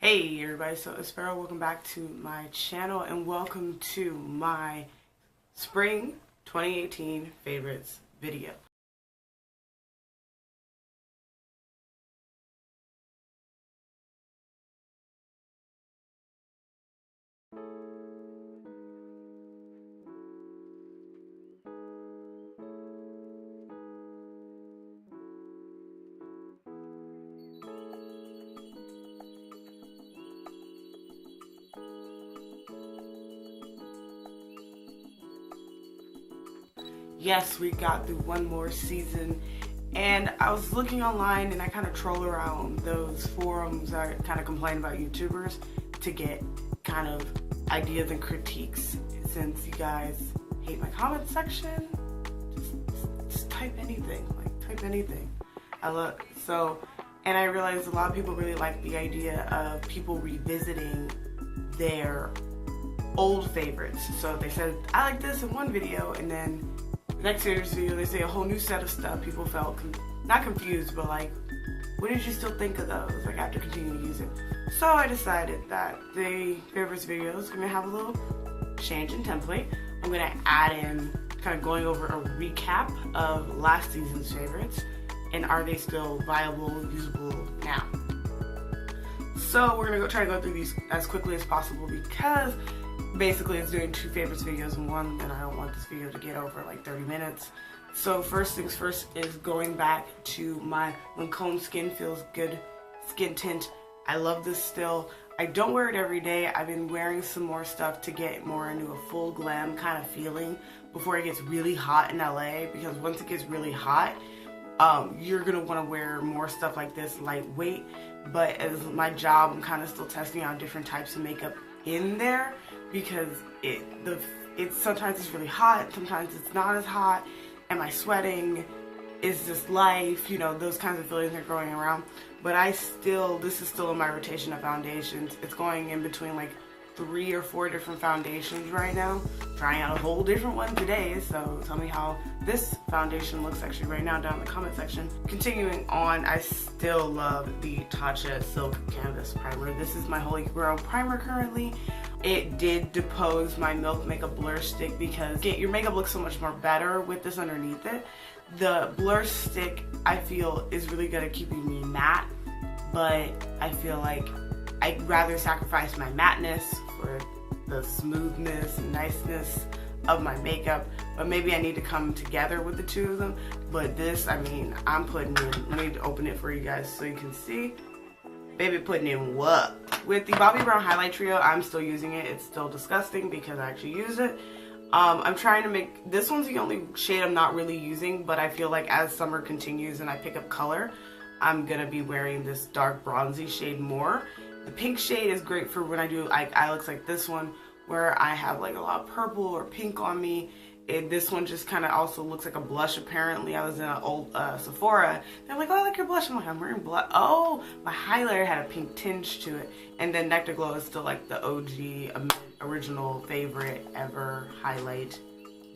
Hey everybody, so it's SoIt'sSparrow. Welcome back to my channel and welcome to my spring 2018 favorites video. Yes, we got through one more season, and I was looking online and I kind of troll around those forums that kind of complain about YouTubers to get kind of ideas and critiques. Since you guys hate my comment section, just type anything, type anything. And I realized a lot of people really like the idea of people revisiting their old favorites. So they said, I like this in one video, and then the next video they say a whole new set of stuff. People felt not confused, but like, what did you still think of those? Like, after continuing to use it. So I decided that the favorites video is gonna have a little change in template. I'm gonna add in kind of going over a recap of last season's favorites and are they still viable, usable now. So we're gonna try to go through these as quickly as possible because basically it's doing two favorites videos in one, and I don't want this video to get over like 30 minutes. So first things first is going back to my Lancome Skin Feels Good skin tint. I love this still. I don't wear it every day. I've been wearing some more stuff to get more into a full glam kind of feeling before it gets really hot in LA, because once it gets really hot, you're gonna want to wear more stuff like this lightweight. But as my job, I'm kind of still testing out different types of makeup in there, because sometimes it's really hot, sometimes it's not as hot. Am I sweating? Is this life? You know, those kinds of feelings are going around. But this is still in my rotation of foundations. It's going in between like 3 or 4 different foundations right now. Trying out a whole different one today, so tell me how this foundation looks actually right now down in the comment section. Continuing on, I still love the Tatcha Silk Canvas Primer. This is my Holy Grail primer currently. It did depose my Milk Makeup Blur Stick because your makeup looks so much more better with this underneath it. The Blur Stick, I feel, is really good at keeping me matte, but I feel like I'd rather sacrifice my matteness for the smoothness and niceness of my makeup. But maybe I need to come together with the two of them. But this, I mean, I'm putting in, let me open it for you guys so you can see. Baby putting in what? With the Bobbi Brown Highlight Trio, I'm still using it. It's still disgusting because I actually use it. I'm trying to make, this one's the only shade I'm not really using, but I feel like as summer continues and I pick up color, I'm gonna be wearing this dark bronzy shade more. The pink shade is great for when I do like eye looks like this one, where I have like a lot of purple or pink on me. This one just kind of also looks like a blush. Apparently I was in an old Sephora. They're like, oh, I like your blush. I'm like, I'm wearing blush. Oh, my highlighter had a pink tinge to it. And then Nectar Glow is still like the OG original favorite ever highlight.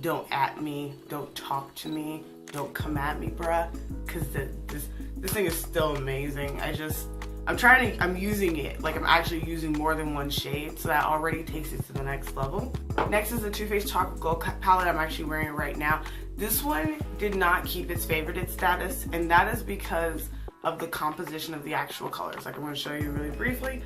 Don't at me, don't talk to me, don't come at me, bruh, because this thing is still amazing. I'm using it, like I'm actually using more than one shade, so that already takes it to the next level. Next is the Too Faced Chocolate Glow palette. I'm actually wearing it right now. This one did not keep its favorited status, and that is because of the composition of the actual colors. Like, I'm going to show you really briefly.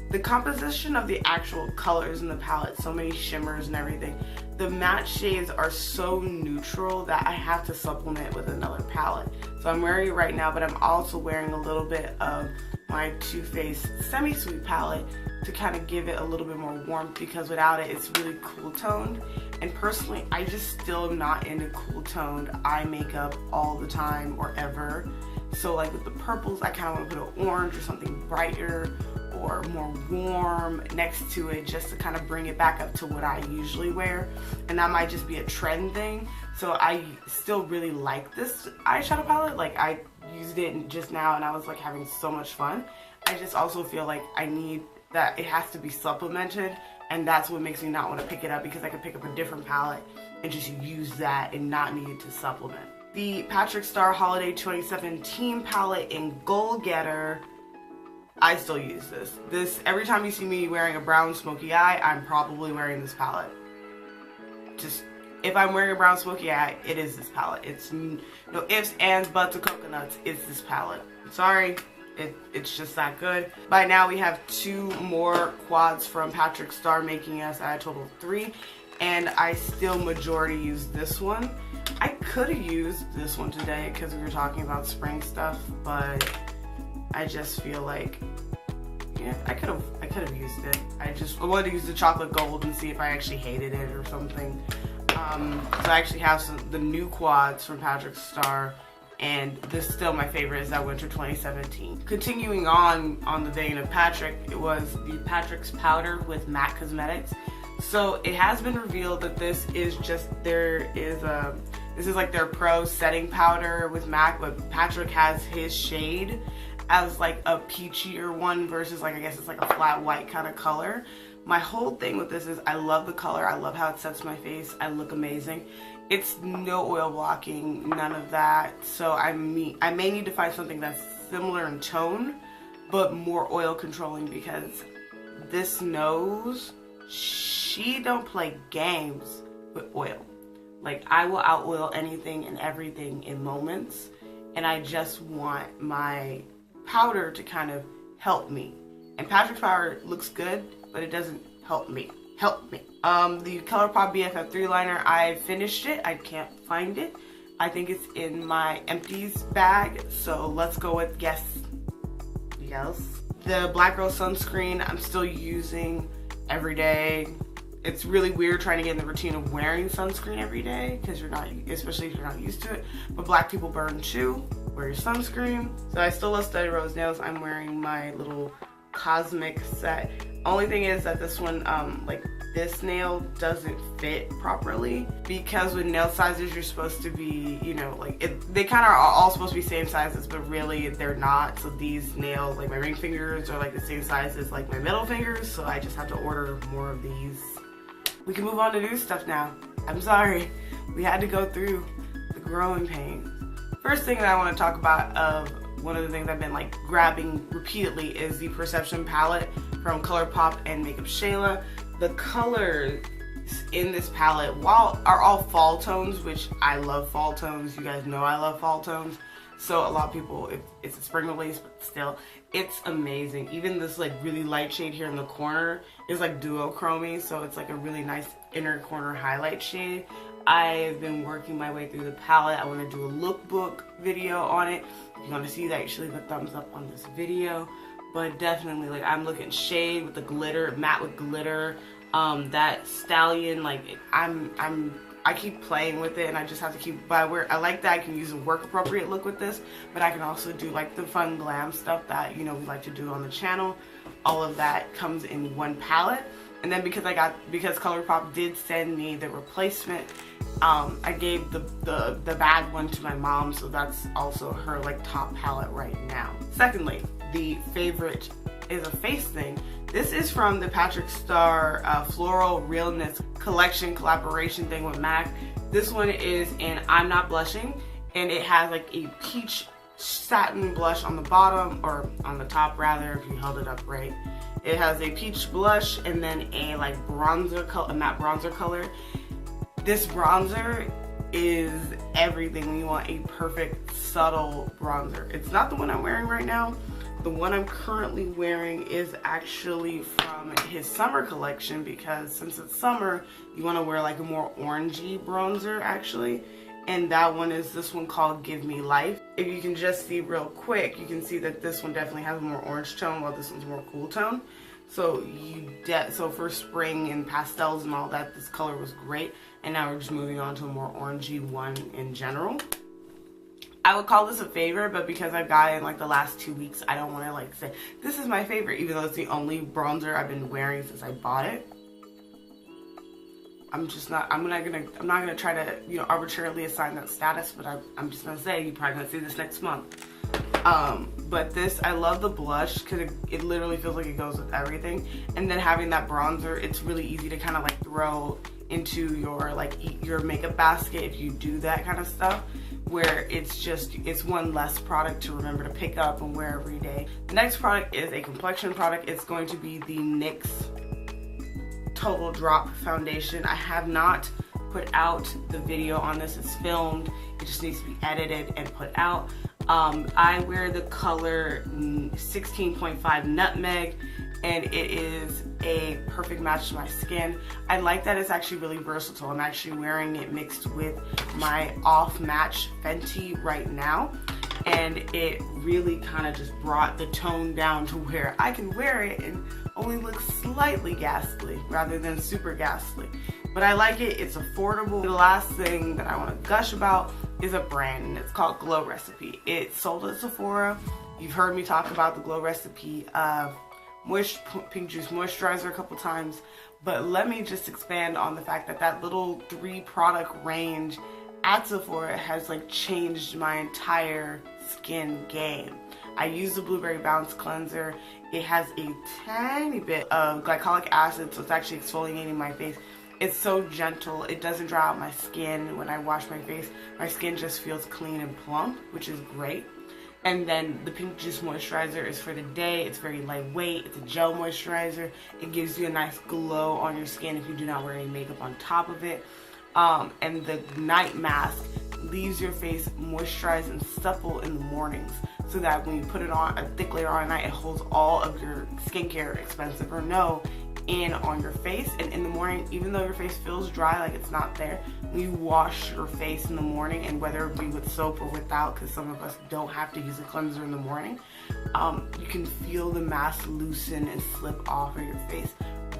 The composition of the actual colors in the palette, so many shimmers and everything, the matte shades are so neutral that I have to supplement with another palette. So I'm wearing it right now, but I'm also wearing a little bit of my Too Faced Semi-Sweet palette to kind of give it a little bit more warmth, because without it, it's really cool toned. And personally, I just still am not into cool toned eye makeup all the time or ever. So like with the purples, I kind of want to put an orange or something brighter or more warm next to it, just to kind of bring it back up to what I usually wear. And that might just be a trend thing. So I still really like this eyeshadow palette. Like, I used it just now and I was like having so much fun. I just also feel like I need that it has to be supplemented, and that's what makes me not want to pick it up, because I could pick up a different palette and just use that and not need it to supplement. The Patrick Star Holiday 2017 palette in Goal Getter. I still use this. Every time you see me wearing a brown smoky eye, I'm probably wearing this palette. Just, if I'm wearing a brown smoky eye, it is this palette. It's no ifs, ands, buts, or coconuts. It's this palette. Sorry, it's just that good. By now we have 2 more quads from Patrick Star, making us at a total of 3. And I still majority use this one. I could have used this one today because we were talking about spring stuff, but I just feel like, yeah, I could have used it. I wanted to use the chocolate gold and see if I actually hated it or something. So I actually have the new quads from Patrick Star, and this is still my favorite, is that winter 2017. Continuing on the vein of Patrick, it was the Patrick's powder with MAC Cosmetics. So it has been revealed that this is like their pro setting powder with MAC, but Patrick has his shade as like a peachier one versus like, I guess it's like a flat white kind of color. My whole thing with this is I love the color. I love how it sets my face. I look amazing. It's no oil blocking, none of that. So I may need to find something that's similar in tone, but more oil controlling, because this nose, she don't play games with oil. Like, I will out oil anything and everything in moments, and I just want my powder to kind of help me. And Patrick's powder looks good, but it doesn't help me. The ColourPop BFF3 liner, I finished it. I can't find it. I think it's in my empties bag, so let's go with yes. The Black Girl sunscreen I'm still using every day. It's really weird trying to get in the routine of wearing sunscreen every day, because you're not, especially if you're not used to it. But black people burn too. Wear your sunscreen. So I still love Study Rose nails. I'm wearing my little cosmic set. Only thing is that this one, like this nail doesn't fit properly, because with nail sizes you're supposed to be, you know, like they kind of are all supposed to be same sizes, but really they're not. So these nails, like my ring fingers, are like the same size as like my middle fingers, so I just have to order more of these. We can move on to new stuff now. I'm sorry, we had to go through the growing pains. First thing that I want to talk about, one of the things I've been like grabbing repeatedly, is the Perception palette from ColourPop and Makeup Shayla. The colors in this palette, are all fall tones, which I love fall tones. You guys know I love fall tones. So a lot of people, it's a spring release, but still, it's amazing. Even this like really light shade here in the corner is like duochrome, so it's like a really nice inner corner highlight shade. I've been working my way through the palette. I want to do a lookbook video on it. If you want to see that, you should leave a thumbs up on this video. But definitely, like, I'm looking shade with the glitter, matte with glitter. That stallion, like, I keep playing with it, and I just have to keep, but I like that I can use a work appropriate look with this, but I can also do like the fun glam stuff that, you know, we like to do on the channel. All of that comes in one palette. And then because ColourPop did send me the replacement, I gave the bad one to my mom, so that's also her like top palette right now. Secondly, the favorite is a face thing. This is from the Patrick Star Floral Realness Collection collaboration thing with MAC. This one is in I'm Not Blushing, and it has like a peach satin blush on the bottom, or on the top rather, if you held it up right. It has a peach blush and then a like bronzer color, a matte bronzer color. This bronzer is everything when you want a perfect subtle bronzer. It's not the one I'm wearing right now. The one I'm currently wearing is actually from his summer collection, because since it's summer, you want to wear like a more orangey bronzer actually. And that one is this one called Give Me Life. If you can just see real quick, you can see that this one definitely has a more orange tone, while this one's more cool tone. So so for spring and pastels and all that, this color was great. And now we're just moving on to a more orangey one in general. I would call this a favorite, but because I've got it in like the last 2 weeks, I don't want to like say this is my favorite, even though it's the only bronzer I've been wearing since I bought it. I'm not gonna try to, you know, arbitrarily assign that status, but I'm just gonna say you're probably gonna see this next month. But this, I love the blush because it literally feels like it goes with everything. And then having that bronzer, it's really easy to kind of like throw into your like your makeup basket if you do that kind of stuff. where it's one less product to remember to pick up and wear every day. The next product is a complexion product. It's going to be the NYX Total Drop Foundation. I have not put out the video on this. It's filmed. It just needs to be edited and put out. I wear the color 16.5 Nutmeg, and it is a perfect match to my skin. I like that it's actually really versatile. I'm actually wearing it mixed with my off match Fenty right now, and it really kind of just brought the tone down to where I can wear it and only look slightly ghastly rather than super ghastly. But I like it. It's affordable. The last thing that I want to gush about is a brand, and it's called Glow Recipe. It's sold at Sephora. You've heard me talk about the Glow Recipe Pink Juice Moisturizer a couple times, but let me just expand on the fact that that little 3-product range at Sephora has like changed my entire skin game. I use the Blueberry Bounce Cleanser. It has a tiny bit of glycolic acid, so it's actually exfoliating my face. It's so gentle. It doesn't dry out my skin when I wash my face. My skin just feels clean and plump, which is great. And then the Pink Juice Moisturizer is for the day. It's very lightweight. It's a gel moisturizer. It gives you a nice glow on your skin if you do not wear any makeup on top of it. And the night mask leaves your face moisturized and supple in the mornings, so that when you put it on a thick layer on at night, it holds all of your skincare, expensive or no, in on your face. And in the morning, even though your face feels dry, like it's not there, when you wash your face in the morning, and whether it be with soap or without, because some of us don't have to use a cleanser in the morning, you can feel the mask loosen and slip off of your face,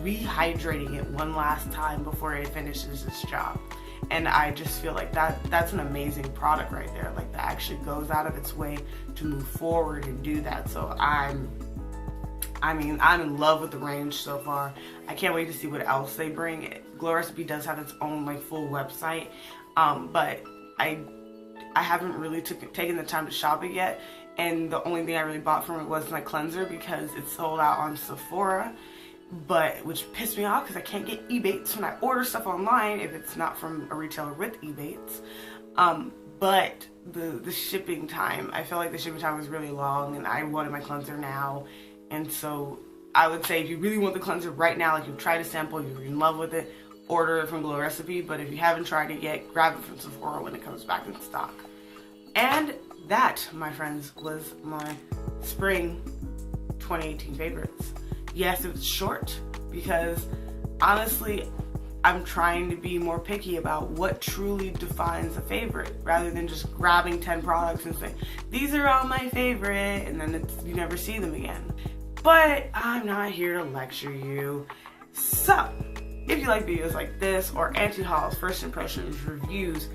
rehydrating it one last time before it finishes its job. And I just feel like that's an amazing product right there. Like, that actually goes out of its way to move forward and do that. So I'm in love with the range so far. I can't wait to see what else they bring. Glow Recipe does have its own like full website, but I haven't really taken the time to shop it yet. And the only thing I really bought from it was my cleanser, because it's sold out on Sephora, which pissed me off because I can't get Ebates when I order stuff online if it's not from a retailer with Ebates. But the shipping time, I felt like the shipping time was really long, and I wanted my cleanser now. And so I would say, if you really want the cleanser right now, like you've tried a sample, you're in love with it, order it from Glow Recipe. But if you haven't tried it yet, grab it from Sephora when it comes back in stock. And that, my friends, was my spring 2018 favorites. Yes, it was short, because honestly, I'm trying to be more picky about what truly defines a favorite, rather than just grabbing 10 products and saying, these are all my favorite, and then you never see them again. But I'm not here to lecture you. So, if you like videos like this, or anti-hauls, first impressions, reviews,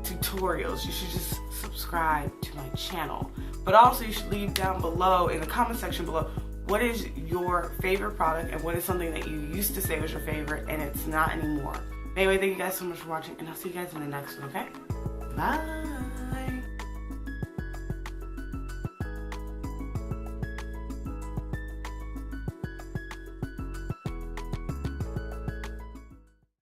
tutorials, you should just subscribe to my channel. But also, you should leave down below, in the comment section below, what is your favorite product, and what is something that you used to say was your favorite and it's not anymore. Anyway, thank you guys so much for watching, and I'll see you guys in the next one, okay? Bye!